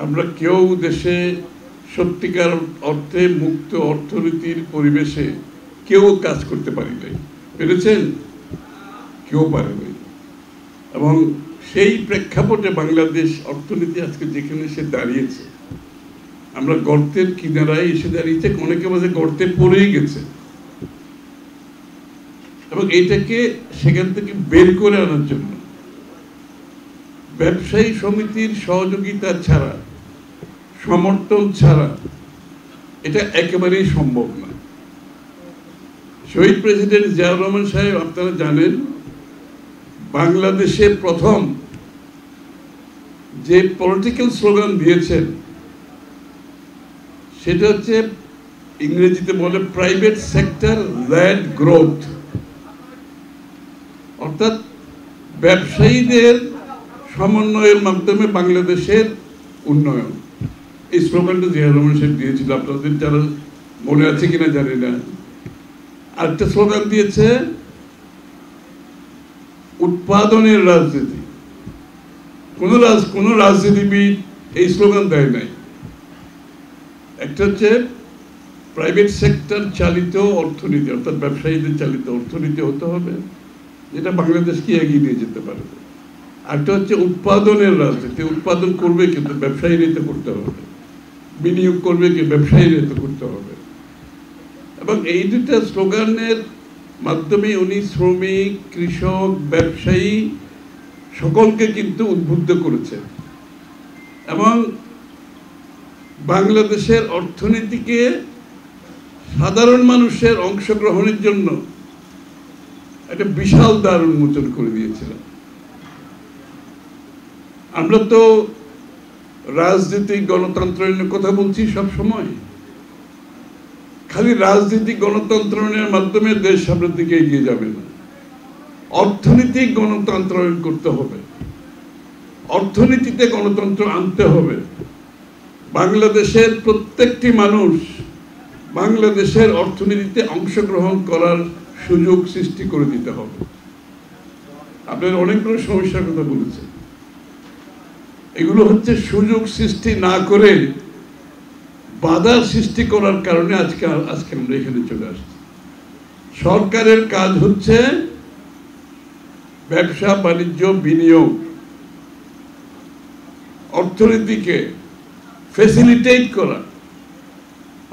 আমরা কেউ দেশে সত্যিকার অর্থে মুক্ত অর্থনীতির পরিবেশে কেউ কাজ করতে পারি নাই, পেরেছেন? কেউ পারে নাই। এবং সেই প্রেক্ষাপটে বাংলাদেশ অর্থনীতি আজকে যেখানে সে দাঁড়িয়েছে, আমরা গর্তের কিনারায় এসে দাঁড়িয়েছে, অনেকে মাঝে গর্তে পড়েই গেছে, এবং এইটাকে সেখান থেকে বের করে আনার জন্য ব্যবসায়ী সমিতির সহযোগিতা ছাড়া, সমর্থন ছাড়া এটা একেবারেই সম্ভব না। শহীদ প্রেসিডেন্ট জিয়াউর রহমান সাহেব, আপনারা জানেন, বাংলাদেশের প্রথম যে পলিটিক্যাল স্লোগান দিয়েছেন সেটা হচ্ছে, ইংরেজিতে বলে প্রাইভেট সেক্টর লেড গ্রোথ, অর্থাৎ ব্যবসায়ীদের সমন্বয়ের মাধ্যমে বাংলাদেশের উন্নয়ন। এই স্লোগানটা জিয়াউর রহমান সাহেব দিয়েছিল, আপনাদের যারা মনে আছে কিনা জানি না। আরেকটা স্লোগান দিয়েছে উৎপাদনের রাজনীতি। কোন রাজনীতিবিদ এই স্লোগান দেয় নাই। একটা হচ্ছে প্রাইভেট সেক্টর চালিত অর্থনীতি, অর্থাৎ ব্যবসায়ীদের চালিত অর্থনীতি হতে হবে, যেটা বাংলাদেশকে এগিয়ে নিয়ে যেতে পারবে। আরেকটা হচ্ছে উৎপাদনের রাজনীতি, উৎপাদন করবে কিন্তু ব্যবসায়ীরা করতে হবে, বিনিয়োগ করবে কি ব্যবসায়ীরা করতে হবে। এবং এই দুটা স্লোগানের মাধ্যমে উনি শ্রমিক, কৃষক, ব্যবসায়ী সকলকে কিন্তু উদ্বুদ্ধ করেছেন এবং বাংলাদেশের অর্থনীতিকে সাধারণ মানুষের অংশগ্রহণের জন্য একটা বিশাল দ্বার উন্মোচন করে দিয়েছিলেন। আমরা তো রাজনীতিক গণতন্ত্রের কথা বলছি সব সময়, খালি রাজনীতিক গণতন্ত্রের মাধ্যমে দেশ সামনের দিকে এগিয়ে যাবে না, অর্থনৈতিক গণতন্ত্রায়ন করতে হবে, অর্থনীতিতে গণতন্ত্র আনতে হবে। বাংলাদেশের প্রত্যেকটি মানুষ বাংলাদেশের অর্থনীতিতে অংশগ্রহণ করার সুযোগ সৃষ্টি করে দিতে হবে। আপনার অনেকগুলো সমস্যার কথা বলেছেন, এগুলো হচ্ছে সুযোগ সৃষ্টি না করে বাধার সৃষ্টি করার কারণে আজকে আমরা এখানে চলে আসছি। সরকারের কাজ হচ্ছে ব্যবসা বাণিজ্য, বিনিয়োগ, অর্থনীতিকে ফ্যাসিলিটেট করা,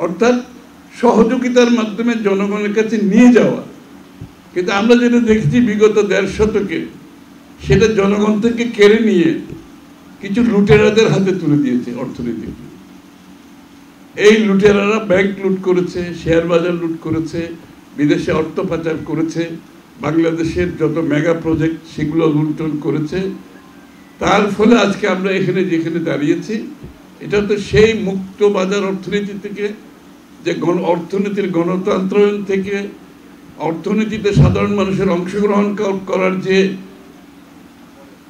অর্থাৎ সহযোগিতার মাধ্যমে জনগণের কাছে নিয়ে যাওয়া। কিন্তু আমরা যেটা দেখেছি বিগত ১.৫ শতকে, সেটা জনগণ থেকে কেড়ে নিয়ে কিছু লুটেরাদের হাতে তুলে দিয়েছে অর্থনীতিকে। এই লুটেরারা ব্যাংক লুট করেছে, শেয়ার বাজার লুট করেছে, বিদেশে অর্থ পাচার করেছে, বাংলাদেশের যত মেগা প্রজেক্ট সেগুলো লুণ্ঠন করেছে। তার ফলে আজকে আমরা এখানে যেখানে দাঁড়িয়েছি, এটা তো সেই মুক্ত বাজার অর্থনীতি থেকে, যে অর্থনীতির গণতন্ত্রায়ন থেকে, অর্থনীতিতে সাধারণ মানুষের অংশগ্রহণ করার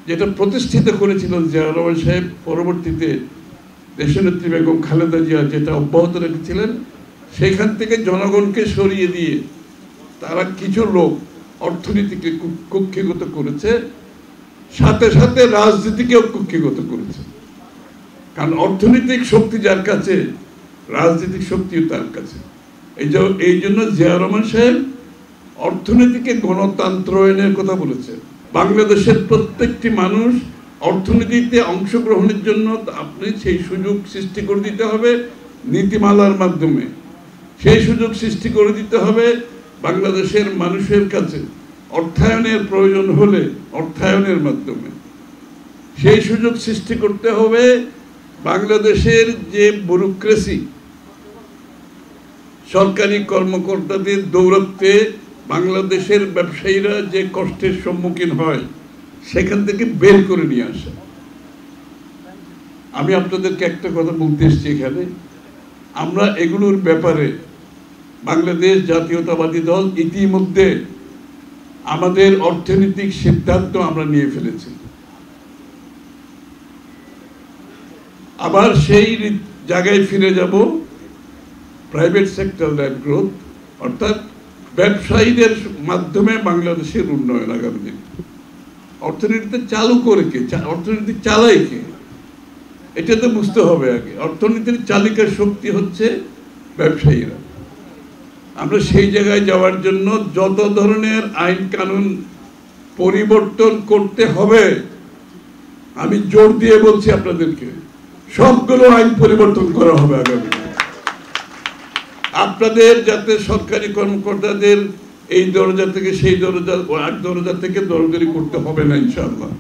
যেটা প্রতিষ্ঠিত করেছিল জিয়াউর রহমান সাহেব, পরবর্তীতে দেশনেত্রী বেগম খালেদা জিয়া যেটা অব্যাহত রেখেছিলেন, সেখান থেকে জনগণকে সরিয়ে দিয়ে তারা কিছু লোক অর্থনীতিকে কক্ষিগত করেছে, সাথে সাথে রাজনীতিকেও কক্ষিগত করেছে। কারণ অর্থনৈতিক শক্তি যার কাছে, রাজনৈতিক শক্তিও তার কাছে। এই জন্য জিয়াউর রহমান সাহেব অর্থনীতিকে গণতন্ত্রায়নের কথা বলেছে। বাংলাদেশের প্রত্যেকটি মানুষ অর্থনীতিতে অংশগ্রহণের জন্য আপনি সেই সুযোগ সৃষ্টি করে দিতে হবে নীতিমালার মাধ্যমে। সেই সুযোগ সৃষ্টি করে দিতে হবে বাংলাদেশের মানুষের কাছে, অর্থায়নের প্রয়োজন হলে অর্থায়নের মাধ্যমে। সেই সুযোগ সৃষ্টি করতে হবে বাংলাদেশের যে ব্যুরোক্রেসি, সরকারি কর্মকর্তাদের দৌরাত্বে বাংলাদেশের ব্যবসায়ীরা যে কষ্টের সম্মুখীন হয়, সেখান থেকে বের করে নিয়ে আসা। আমি আপনাদেরকে একটা কথা বলতে এসেছি এখানে, আমরা এগুলোর ব্যাপারে বাংলাদেশ জাতীয়তাবাদী দল ইতিমধ্যে আমাদের অর্থনৈতিক সিদ্ধান্ত আমরা নিয়ে ফেলেছি। আবার সেই জায়গায় ফিরে যাব, প্রাইভেট সেক্টর লেড গ্রোথ, অর্থাৎ ব্যবসায়ীদের মাধ্যমে বাংলাদেশের উন্নয়ন। আগামী দিন অর্থনীতিতে চালু করে কে, অর্থনীতি চালায় কে, এটা তো বুঝতে হবে আগে। অর্থনীতির চালিকা শক্তি হচ্ছে ব্যবসায়ীরা। আমরা সেই জায়গায় যাওয়ার জন্য যত ধরনের আইন কানুন পরিবর্তন করতে হবে, আমি জোর দিয়ে বলছি আপনাদেরকে, সবগুলো আইন পরিবর্তন করা হবে আগামী। আপনাদের যাতে সরকারি কর্মকর্তাদের এই দরজা থেকে সেই দরজা, আর দরজা থেকে দরজারি করতে হবে না ইনশাআল্লাহ।